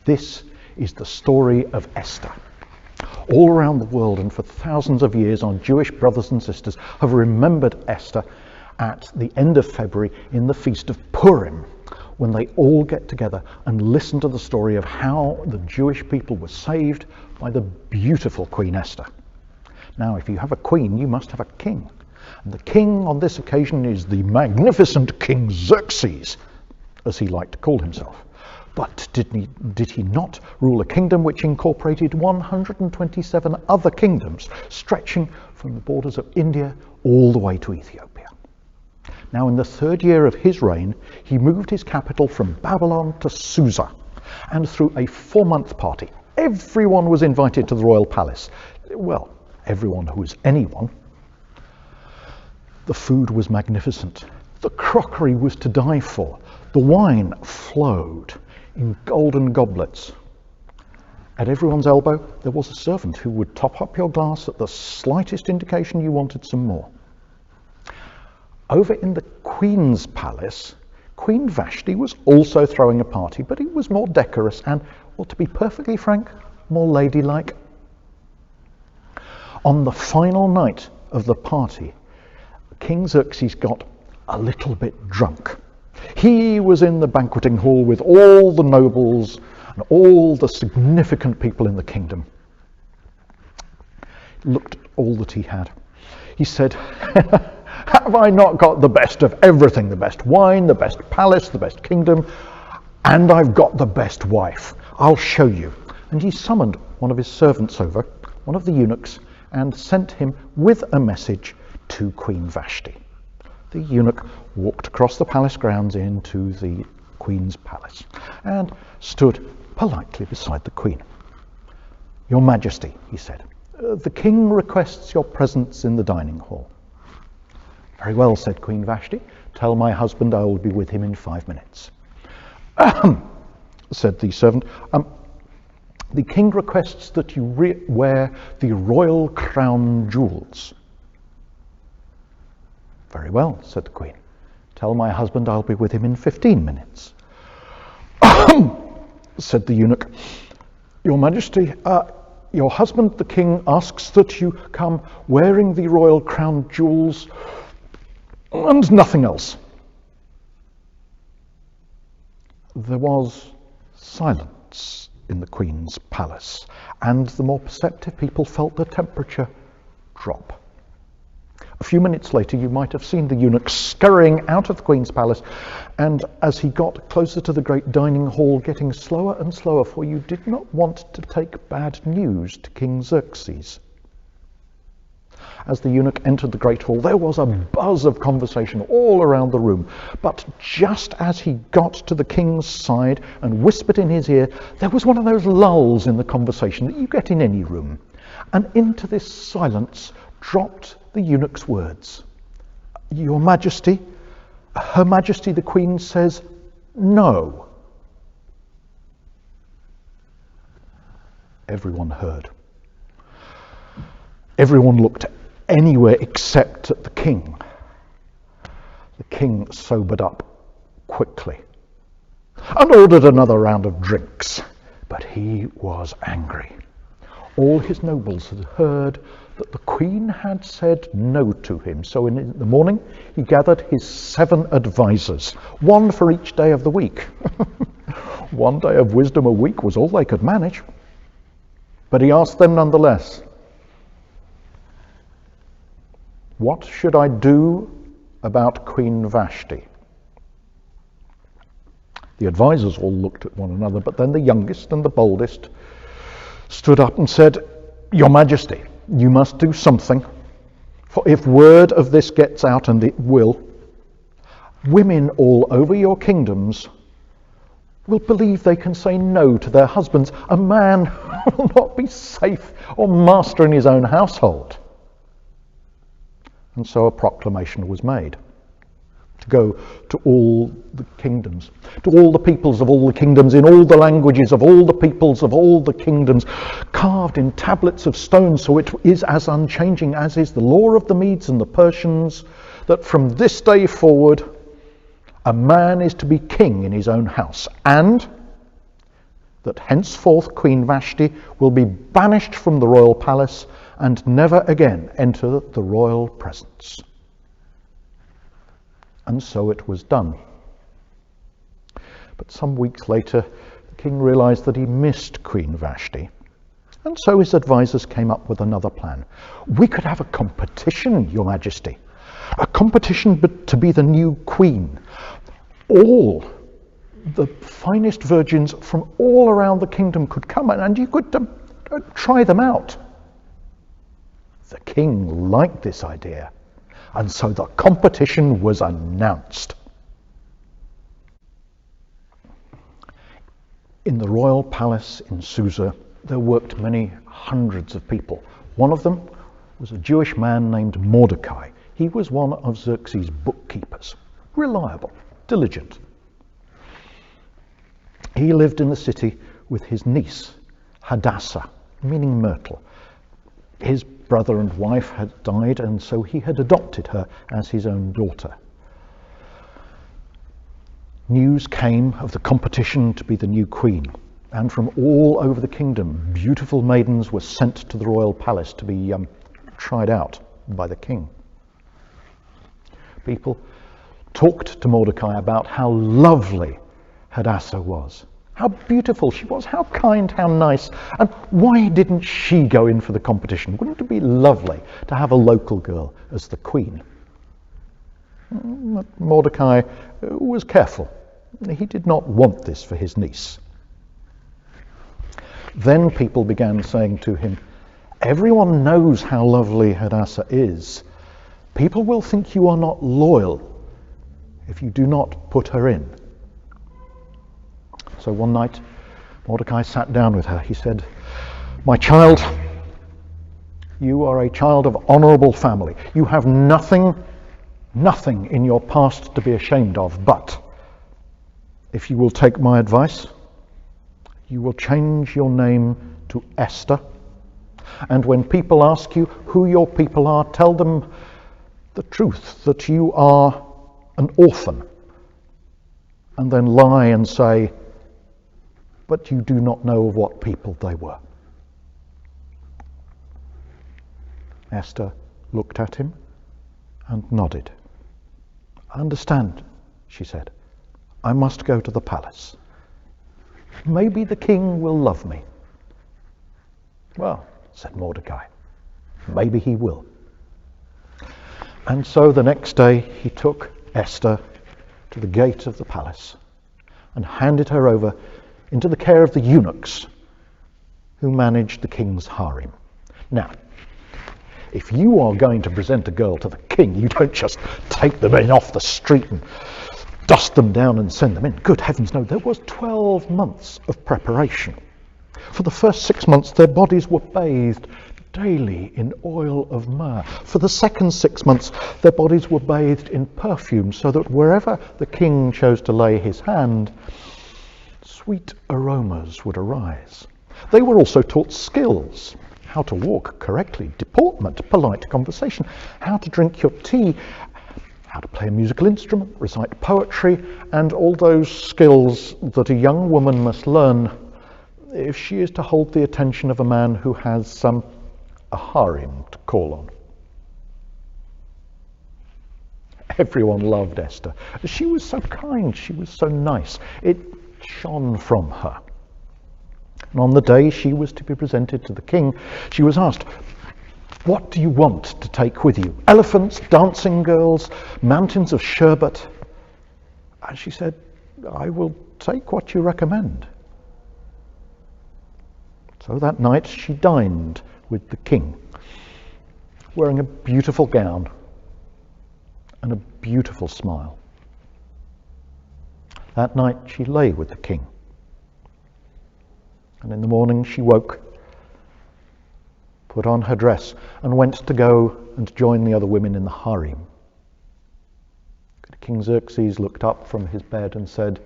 This is the story of Esther. All around the world and for thousands of years, our Jewish brothers and sisters have remembered Esther at the end of February in the Feast of Purim, when they all get together and listen to the story of how the Jewish people were saved by the beautiful Queen Esther. Now, if you have a queen, you must have a king. And the king on this occasion is the magnificent King Xerxes, as he liked to call himself. But did he not rule a kingdom which incorporated 127 other kingdoms, stretching from the borders of India all the way to Ethiopia? Now, in the third year of his reign, he moved his capital from Babylon to Susa, and through a 4-month party, everyone was invited to the royal palace. Well, everyone who was anyone. The food was magnificent. The crockery was to die for. The wine flowed in golden goblets. At everyone's elbow, there was a servant who would top up your glass at the slightest indication you wanted some more. Over in the Queen's palace, Queen Vashti was also throwing a party, but it was more decorous and, well, to be perfectly frank, more ladylike. On the final night of the party, King Xerxes got a little bit drunk. He was in the banqueting hall with all the nobles and all the significant people in the kingdom. He looked at all that he had. He said, "Have I not got the best of everything? The best wine, the best palace, the best kingdom, and I've got the best wife. I'll show you." And he summoned one of his servants over, one of the eunuchs, and sent him with a message to Queen Vashti. The eunuch walked across the palace grounds into the Queen's palace and stood politely beside the Queen. "Your Majesty," he said, "the king requests your presence in the dining hall." "Very well," said Queen Vashti. "Tell my husband I will be with him in 5 minutes." "Ahem," said the servant. "The king requests that you wear the royal crown jewels." "Very well," said the Queen. "Tell my husband I'll be with him in 15 minutes. "Ahem," said the eunuch. "Your Majesty, your husband, the king, asks that you come wearing the royal crown jewels and nothing else." There was silence in the Queen's palace, and the more perceptive people felt the temperature drop. A few minutes later, you might have seen the eunuch scurrying out of the Queen's palace, and as he got closer to the great dining hall, getting slower and slower, for you did not want to take bad news to King Xerxes. As the eunuch entered the great hall, there was a buzz of conversation all around the room. But just as he got to the king's side and whispered in his ear, there was one of those lulls in the conversation that you get in any room. And into this silence dropped the eunuch's words. "Your Majesty, Her Majesty the Queen says no." Everyone heard. Everyone looked anywhere except at the king. The king sobered up quickly and ordered another round of drinks, but he was angry. All his nobles had heard that the Queen had said no to him, so in the morning he gathered his 7 advisors, one for each day of the week. 1 day of wisdom a week was all they could manage, but he asked them nonetheless, "What should I do about Queen Vashti?" The advisors all looked at one another, but then the youngest and the boldest stood up and said, "Your Majesty, you must do something, for if word of this gets out, and it will, women all over your kingdoms will believe they can say no to their husbands. A man will not be safe or master in his own household." And so a proclamation was made to go to all the kingdoms, to all the peoples of all the kingdoms, in all the languages of all the peoples of all the kingdoms, carved in tablets of stone, so it is as unchanging as is the law of the Medes and the Persians, that from this day forward a man is to be king in his own house, and that henceforth Queen Vashti will be banished from the royal palace and never again enter the royal presence. And so it was done. But some weeks later, the king realized that he missed Queen Vashti. And so his advisors came up with another plan. We could have a competition, Your Majesty. A competition to be the new queen. All the finest virgins from all around the kingdom could come and you could try them out. The king liked this idea, and so the competition was announced. In the royal palace in Susa, there worked many hundreds of people. One of them was a Jewish man named Mordecai. He was one of Xerxes' bookkeepers, reliable, diligent. He lived in the city with his niece, Hadassah, meaning myrtle. His brother and wife had died, and so he had adopted her as his own daughter. News came of the competition to be the new queen, and from all over the kingdom, beautiful maidens were sent to the royal palace to be tried out by the king. People talked to Mordecai about how lovely Hadassah was, how beautiful she was, how kind, how nice, and why didn't she go in for the competition? Wouldn't it be lovely to have a local girl as the queen? But Mordecai was careful. He did not want this for his niece. Then people began saying to him, "Everyone knows how lovely Hadassah is. People will think you are not loyal if you do not put her in." So one night, Mordecai sat down with her. He said, "My child, you are a child of honorable family. You have nothing in your past to be ashamed of, but if you will take my advice, you will change your name to Esther. And when people ask you who your people are, tell them the truth, that you are an orphan, and then lie and say, but you do not know of what people they were." Esther looked at him and nodded. "I understand," she said. "I must go to the palace. Maybe the king will love me." "Well," said Mordecai, "maybe he will." And so the next day he took Esther to the gate of the palace and handed her over into the care of the eunuchs who managed the king's harem. Now, if you are going to present a girl to the king, you don't just take them in off the street and dust them down and send them in. Good heavens, no. There was 12 months of preparation. For the first 6 months, their bodies were bathed daily in oil of myrrh. For the second 6 months, their bodies were bathed in perfume, so that wherever the king chose to lay his hand, sweet aromas would arise. They were also taught skills: how to walk correctly, deportment, polite conversation, how to drink your tea, how to play a musical instrument, recite poetry, and all those skills that a young woman must learn if she is to hold the attention of a man who has a harem to call on. Everyone loved Esther. She was so kind, she was so nice. It shone from her. And on the day she was to be presented to the king, she was asked, "What do you want to take with you? Elephants, dancing girls, mountains of sherbet?" And she said, "I will take what you recommend." So that night she dined with the king, wearing a beautiful gown and a beautiful smile. That night she lay with the king. And in the morning she woke, put on her dress, and went to go and join the other women in the harem. King Xerxes looked up from his bed and said,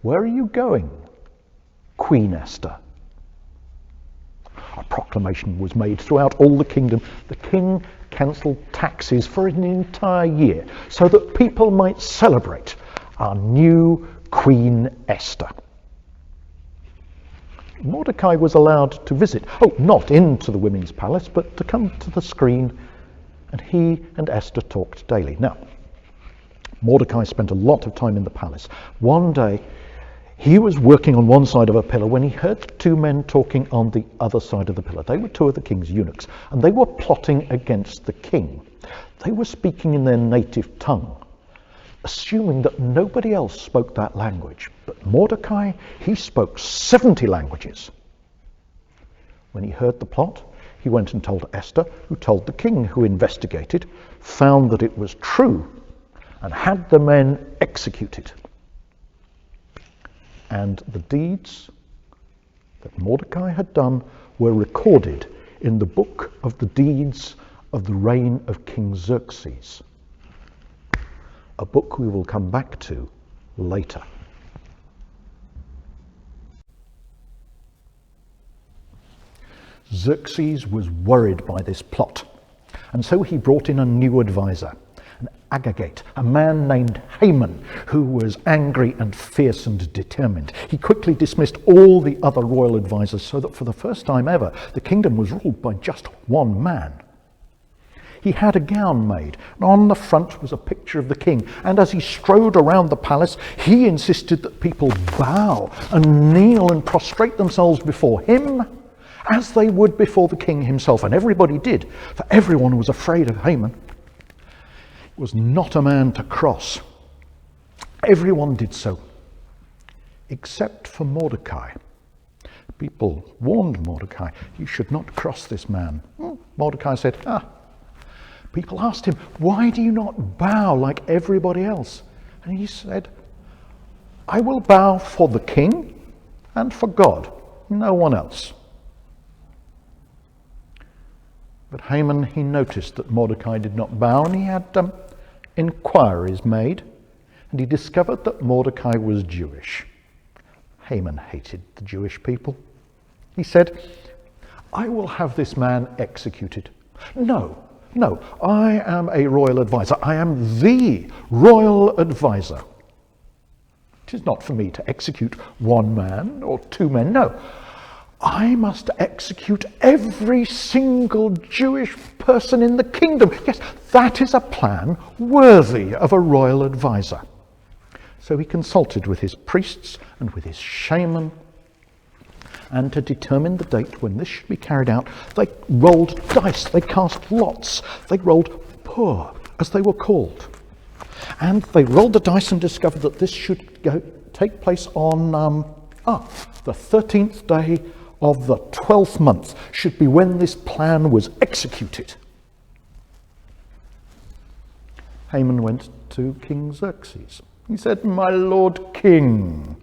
"Where are you going, Queen Esther?" A proclamation was made throughout all the kingdom. The king cancelled taxes for an entire year so that people might celebrate our new Queen Esther. Mordecai was allowed to visit, not into the women's palace, but to come to the screen, and he and Esther talked daily. Now, Mordecai spent a lot of time in the palace. One day, he was working on one side of a pillar when he heard two men talking on the other side of the pillar. They were two of the king's eunuchs, and they were plotting against the king. They were speaking in their native tongue, assuming that nobody else spoke that language. But Mordecai, he spoke 70 languages. When he heard the plot, he went and told Esther, who told the king, who investigated, found that it was true, and had the men executed. And the deeds that Mordecai had done were recorded in the book of the deeds of the reign of King Xerxes, a book we will come back to later. Xerxes was worried by this plot, and so he brought in a new advisor, an Agagite, a man named Haman, who was angry and fierce and determined. He quickly dismissed all the other royal advisors, so that for the first time ever, the kingdom was ruled by just one man. He had a gown made, and on the front was a picture of the king, and as he strode around the palace, he insisted that people bow and kneel and prostrate themselves before him, as they would before the king himself. And everybody did, for everyone was afraid of Haman. He was not a man to cross. Everyone did so, except for Mordecai. People warned Mordecai, you should not cross this man. Mordecai said, People asked him, why do you not bow like everybody else? And he said, I will bow for the king and for God, no one else. But Haman, he noticed that Mordecai did not bow, and he had inquiries made, and he discovered that Mordecai was Jewish. Haman hated the Jewish people. He said, I will have this man executed. No, I am a royal advisor. I am the royal advisor. It is not for me to execute one man or two men. No, I must execute every single Jewish person in the kingdom. Yes, that is a plan worthy of a royal advisor. So he consulted with his priests and with his shaman, and to determine the date when this should be carried out, they rolled dice, they cast lots, they rolled pur, as they were called. And they rolled the dice and discovered that this should take place on the 13th day of the 12th month, should be when this plan was executed. Haman went to King Xerxes. He said, my lord king,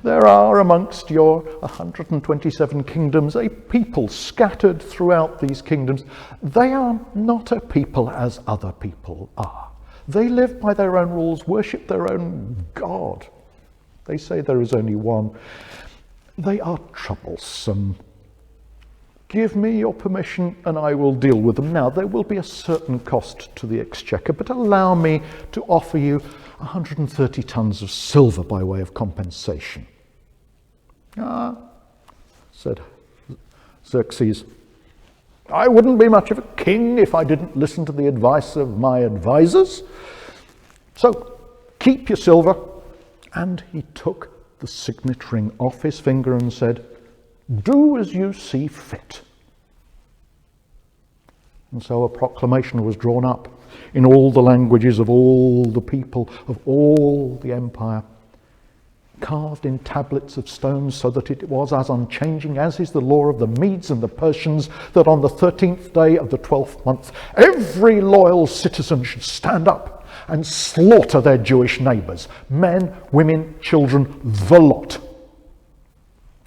there are amongst your 127 kingdoms a people scattered throughout these kingdoms. They are not a people as other people are. They live by their own rules, worship their own God. They say there is only one. They are troublesome. Give me your permission and I will deal with them. Now, there will be a certain cost to the exchequer, but allow me to offer you 130 tons of silver by way of compensation. Said Xerxes, I wouldn't be much of a king if I didn't listen to the advice of my advisors. So keep your silver. And he took the signet ring off his finger and said, do as you see fit. And so a proclamation was drawn up in all the languages of all the people of all the empire, carved in tablets of stone, so that it was as unchanging as is the law of the Medes and the Persians, that on the 13th day of the 12th month, every loyal citizen should stand up and slaughter their Jewish neighbours, men, women, children, the lot.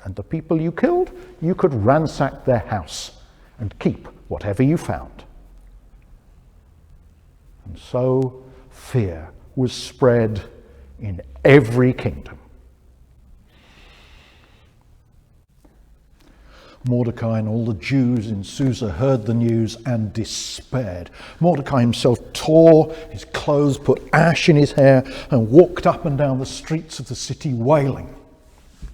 And the people you killed, you could ransack their house and keep whatever you found. And so fear was spread in every kingdom. Mordecai and all the Jews in Susa heard the news and despaired. Mordecai himself tore his clothes, put ash in his hair, and walked up and down the streets of the city wailing.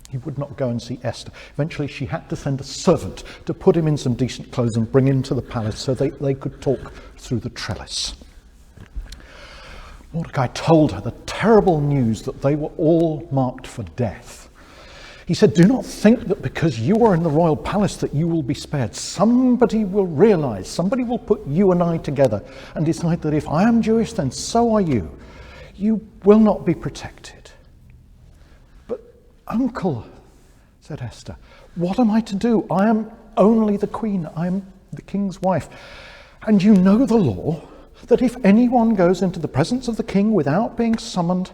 He would not go and see Esther. Eventually she had to send a servant to put him in some decent clothes and bring him to the palace so they could talk through the trellis. Mordecai told her the terrible news that they were all marked for death. He said, "Do not think that because you are in the royal palace that you will be spared. Somebody will realize, somebody will put you and I together and decide that if I am Jewish, then so are you. You will not be protected." "But uncle," said Esther, "what am I to do? I am only the queen. I am the king's wife. And you know the law, that if anyone goes into the presence of the king without being summoned,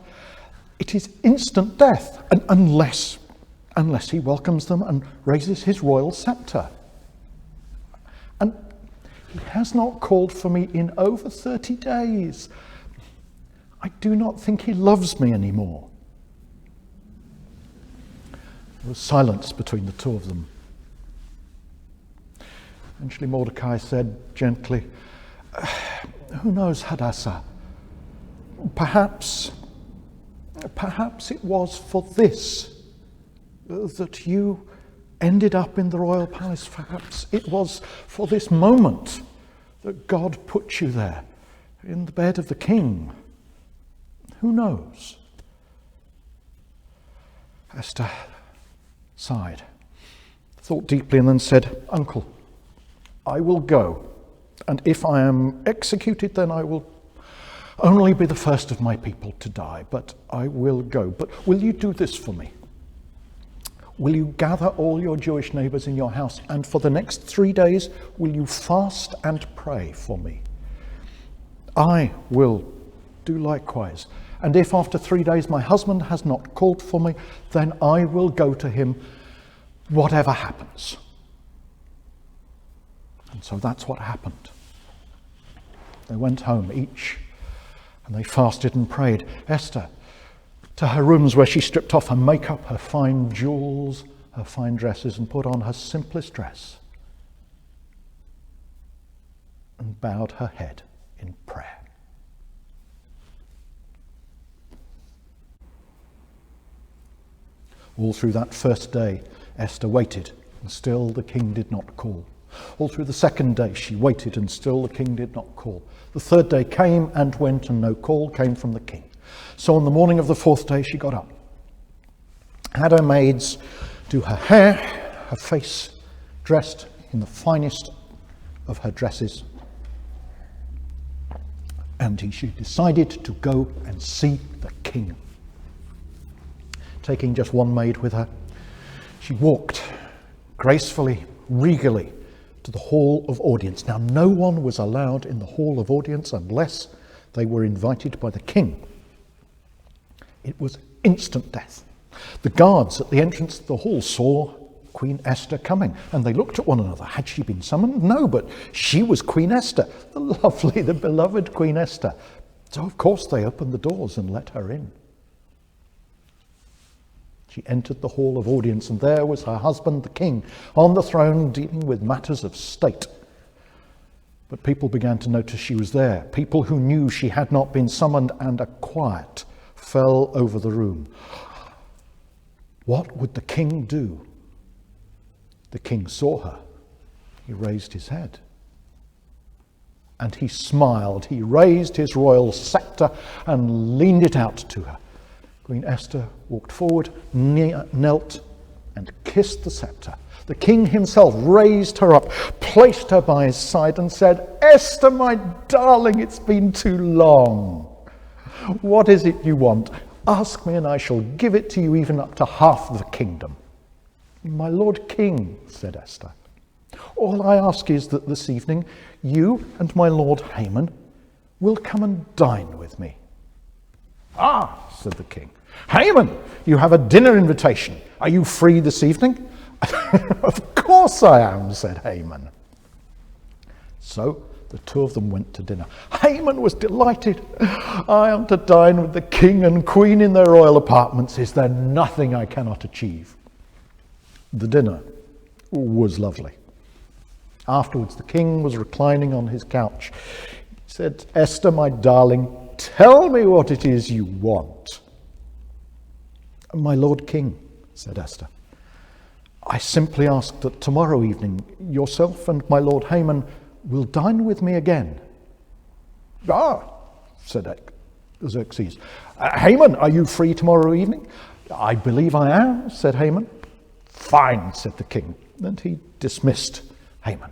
it is instant death, and unless he welcomes them and raises his royal scepter. And he has not called for me in over 30 days. I do not think he loves me anymore." There was silence between the two of them. Eventually Mordecai said gently, "Who knows, Hadassah? Perhaps it was for this that you ended up in the royal palace. Perhaps it was for this moment that God put you there, in the bed of the king. Who knows?" Esther sighed, thought deeply, and then said, "Uncle, I will go, and if I am executed, then I will only be the first of my people to die, but I will go. But will you do this for me? Will you gather all your Jewish neighbors in your house, and for the next 3 days will you fast and pray for me? I will do likewise. And if after 3 days my husband has not called for me, then I will go to him, whatever happens." And so that's what happened. They went home each, and they fasted and prayed. Esther to her rooms, where she stripped off her makeup, her fine jewels, her fine dresses, and put on her simplest dress, and bowed her head in prayer. All through that first day, Esther waited, and still the king did not call. All through the second day, she waited, and still the king did not call. The third day came and went, and no call came from the king. So on the morning of the fourth day, she got up, had her maids do her hair, her face, dressed in the finest of her dresses, and she decided to go and see the king. Taking just one maid with her, she walked gracefully, regally, to the hall of audience. Now, no one was allowed in the hall of audience unless they were invited by the king. It was instant death. The guards at the entrance to the hall saw Queen Esther coming, and they looked at one another. Had she been summoned? No, but she was Queen Esther, the lovely, the beloved Queen Esther. So, of course, they opened the doors and let her in. She entered the hall of audience, and there was her husband, the king, on the throne dealing with matters of state. But people began to notice she was there. People who knew she had not been summoned, and a quiet fell over the room. What would the king do? The king saw her. He raised his head. And he smiled. He raised his royal scepter and leaned it out to her. Queen Esther walked forward, knelt, and kissed the scepter. The king himself raised her up, placed her by his side, and said, "Esther, my darling, it's been too long. What is it you want? Ask me, and I shall give it to you, even up to half the kingdom." "My lord king," said Esther, "all I ask is that this evening you and my lord Haman will come and dine with me." "Ah," said the king. "Haman, you have a dinner invitation. Are you free this evening?" "Of course I am," said Haman. So the two of them went to dinner. Haman was delighted. "I am to dine with the king and queen in their royal apartments. Is there nothing I cannot achieve?" The dinner was lovely. Afterwards, the king was reclining on his couch. He said, "Esther, my darling, tell me what it is you want." "My lord king," said Esther. I simply ask that tomorrow evening yourself and my lord Haman will dine with me again. Ah, said Xerxes. Haman, are you free tomorrow evening? I believe I am, said Haman. Fine, said the king, and he dismissed Haman.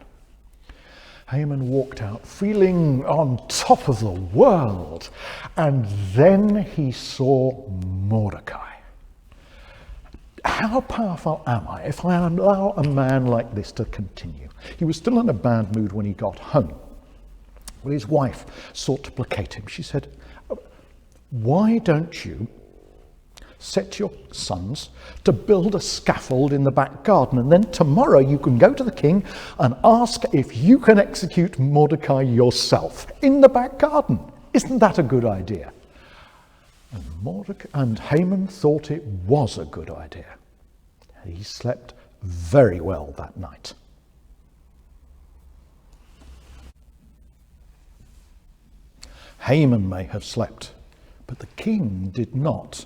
Haman walked out feeling on top of the world, and then he saw Mordecai. How powerful am I if I allow a man like this to continue? He was still in a bad mood when he got home. Well, his wife sought to placate him. She said, why don't you set your sons to build a scaffold in the back garden, and then tomorrow you can go to the king and ask if you can execute Mordecai yourself in the back garden. Isn't that a good idea? And Haman thought it was a good idea. He slept very well that night. Haman may have slept, but the king did not.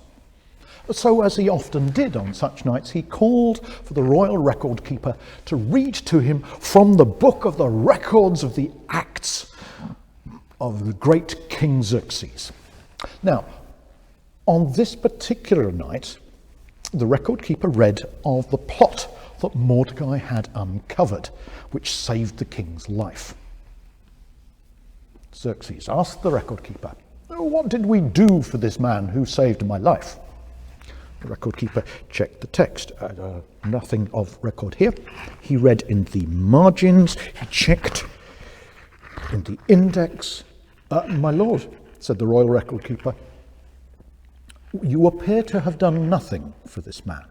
So, as he often did on such nights, he called for the royal record keeper to read to him from the book of the records of the acts of the great King Xerxes. Now, on this particular night, the record keeper read of the plot that Mordecai had uncovered, which saved the king's life. Xerxes asked the record keeper, what did we do for this man who saved my life? The record keeper checked the text. Nothing of record here. He read in the margins. He checked in the index. My lord, said the royal record keeper, you appear to have done nothing for this man.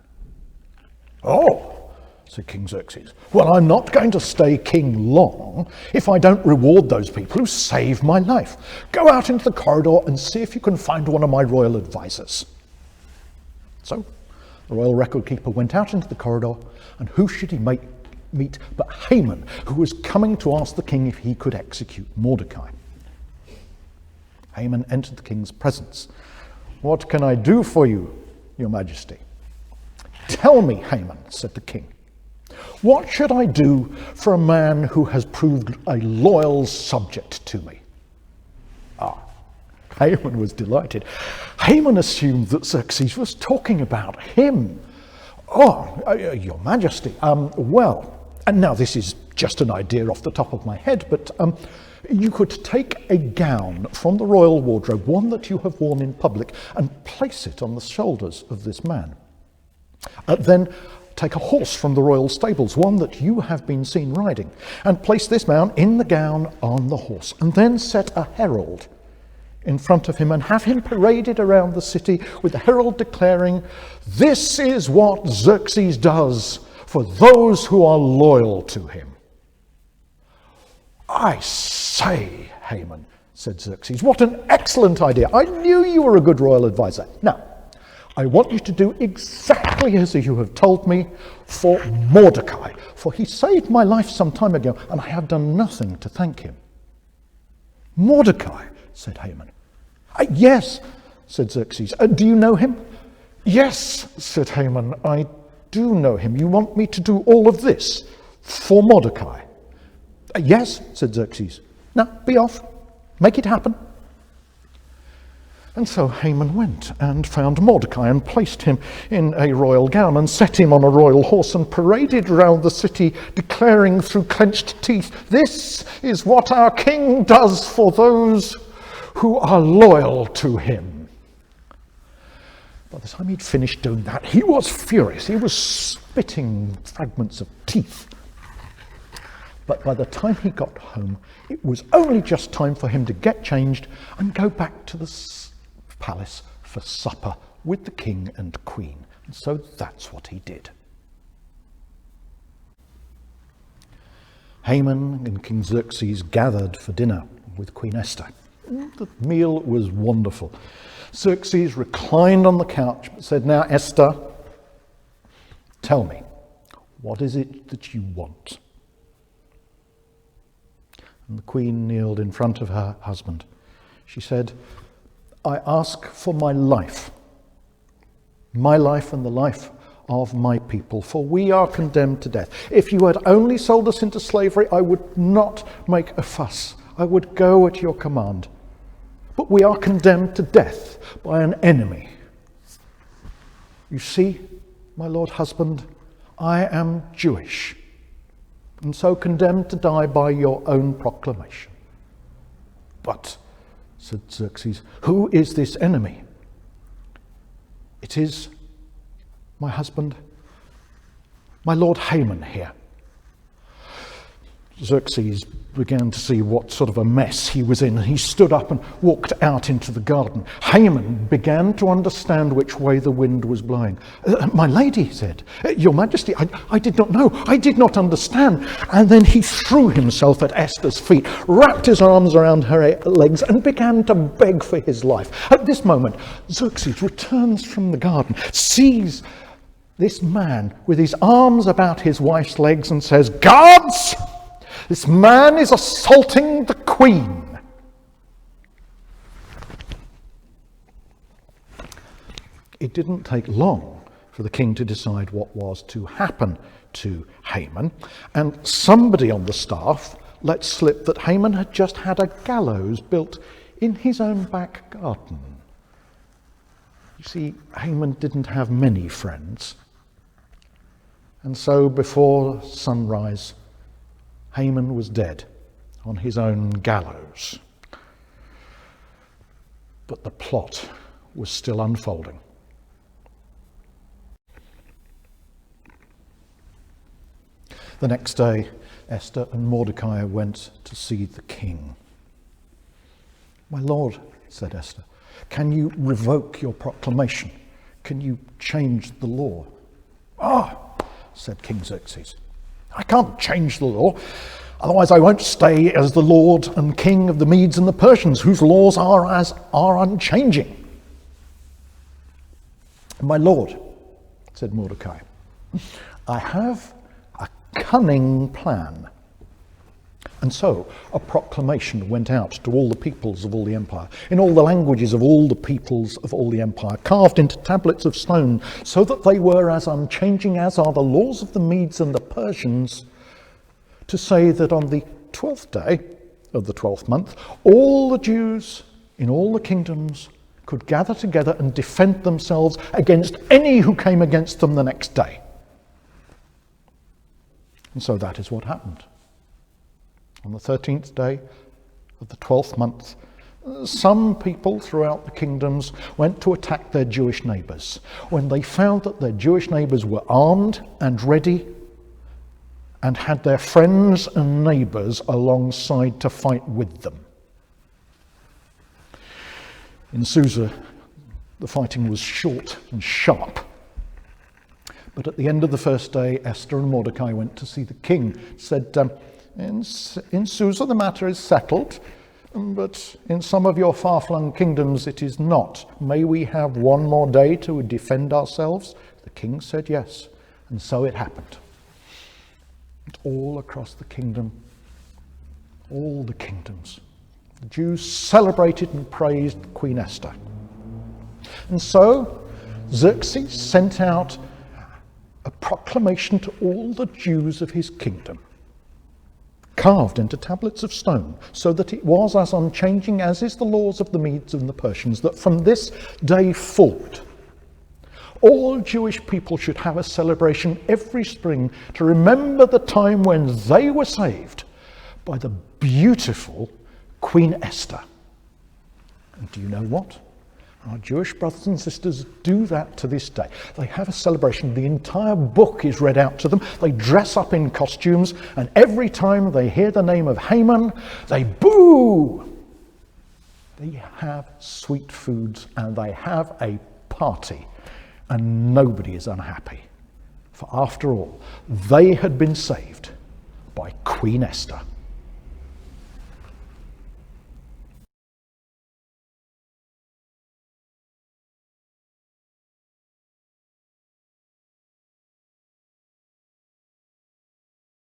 Oh, said King Xerxes. Well, I'm not going to stay king long if I don't reward those people who saved my life. Go out into the corridor and see if you can find one of my royal advisors. So the royal record keeper went out into the corridor, and who should he meet but Haman, who was coming to ask the king if he could execute Mordecai. Haman entered the king's presence. What can I do for you, your majesty? Tell me, Haman, said the king. What should I do for a man who has proved a loyal subject to me? Haman was delighted. Haman assumed that Xerxes was talking about him. Your majesty, well, and now this is just an idea off the top of my head, but you could take a gown from the royal wardrobe, one that you have worn in public, and place it on the shoulders of this man. Then take a horse from the royal stables, one that you have been seen riding, and place this man in the gown on the horse, and then set a herald in front of him and have him paraded around the city with the herald declaring, this is what Xerxes does for those who are loyal to him. I say, Haman, said Xerxes, what an excellent idea. I knew you were a good royal advisor. Now, I want you to do exactly as you have told me for Mordecai, for he saved my life some time ago, and I have done nothing to thank him. Mordecai, said Haman. Yes, said Xerxes. Do you know him? Yes, said Haman, I do know him. You want me to do all of this for Mordecai? Yes, said Xerxes. Now, be off. Make it happen. And so Haman went and found Mordecai and placed him in a royal gown and set him on a royal horse and paraded round the city, declaring through clenched teeth, this is what our king does for those who are loyal to him. By the time he'd finished doing that, he was furious. He was spitting fragments of teeth. But by the time he got home, it was only just time for him to get changed and go back to the palace for supper with the king and queen. And so that's what he did. Haman and King Xerxes gathered for dinner with Queen Esther. The meal was wonderful. Xerxes reclined on the couch but said, now, Esther, tell me, what is it that you want? And the queen kneeled in front of her husband. She said, I ask for my life and the life of my people, for we are condemned to death. If you had only sold us into slavery, I would not make a fuss. I would go at your command. But we are condemned to death by an enemy. You see, my lord husband, I am Jewish, and so condemned to die by your own proclamation. But, said Xerxes, who is this enemy? It is my husband, my lord Haman here. Xerxes began to see what sort of a mess he was in. He stood up and walked out into the garden. Haman began to understand which way the wind was blowing. My lady, he said, your majesty, I did not know. I did not understand. And then he threw himself at Esther's feet, wrapped his arms around her legs and began to beg for his life. At this moment, Xerxes returns from the garden, sees this man with his arms about his wife's legs and says, "Guards! This man is assaulting the queen." It didn't take long for the king to decide what was to happen to Haman, and somebody on the staff let slip that Haman had just had a gallows built in his own back garden. You see, Haman didn't have many friends, and so before sunrise, Haman was dead on his own gallows. But the plot was still unfolding. The next day, Esther and Mordecai went to see the king. "My lord," said Esther, "can you revoke your proclamation? Can you change the law?" "Ah," said King Xerxes, "I can't change the law, otherwise I won't stay as the lord and king of the Medes and the Persians, whose laws are unchanging." "My lord," said Mordecai, "I have a cunning plan." And so a proclamation went out to all the peoples of all the empire, in all the languages of all the peoples of all the empire, carved into tablets of stone, so that they were as unchanging as are the laws of the Medes and the Persians, to say that on the 12th day of the 12th month, all the Jews in all the kingdoms could gather together and defend themselves against any who came against them the next day. And so that is what happened. On the 13th day of the 12th month, some people throughout the kingdoms went to attack their Jewish neighbours. When they found that their Jewish neighbours were armed and ready and had their friends and neighbours alongside to fight with them. In Susa, the fighting was short and sharp. But at the end of the first day, Esther and Mordecai went to see the king, said, In Susa the matter is settled, but in some of your far-flung kingdoms it is not. May we have one more day to defend ourselves? The king said yes, and so it happened. And all across the kingdom, all the kingdoms, the Jews celebrated and praised Queen Esther. And so Xerxes sent out a proclamation to all the Jews of his kingdom, carved into tablets of stone, so that it was as unchanging as is the laws of the Medes and the Persians, that from this day forward, all Jewish people should have a celebration every spring to remember the time when they were saved by the beautiful Queen Esther. And do you know what? Our Jewish brothers and sisters do that to this day. They have a celebration. The entire book is read out to them. They dress up in costumes, and every time they hear the name of Haman, they boo. They have sweet foods and they have a party, and nobody is unhappy. For after all, they had been saved by Queen Esther.